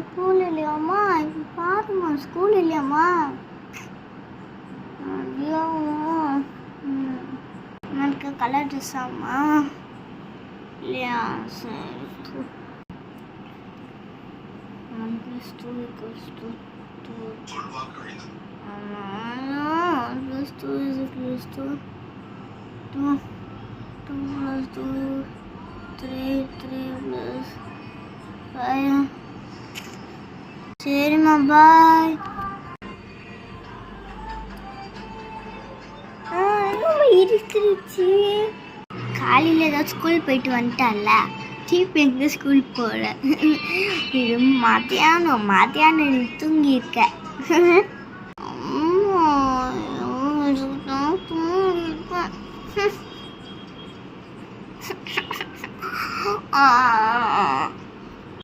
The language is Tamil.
ஸ்கூல் இல்லையாம்மா? இப்போ பாருமா, ஸ்கூல் இல்லையாம்மா? ஐயோ, உனக்கு கலர் ட்ரெஸ்ஸாம்மா? இல்லையா? சரி. 1 + 2 = 2. 2 + 2 = 2. 2 + 2 3 + 5. சரிம்மா, பாய். என்னம்மா இருந்துருச்சு? காலையில் ஏதாவது ஸ்கூல் போயிட்டு வந்துட்டால, திருப்பி எங்கே ஸ்கூல் போகிற? இது மத்தியானம் நீ தூங்கியிருக்க. அம்மா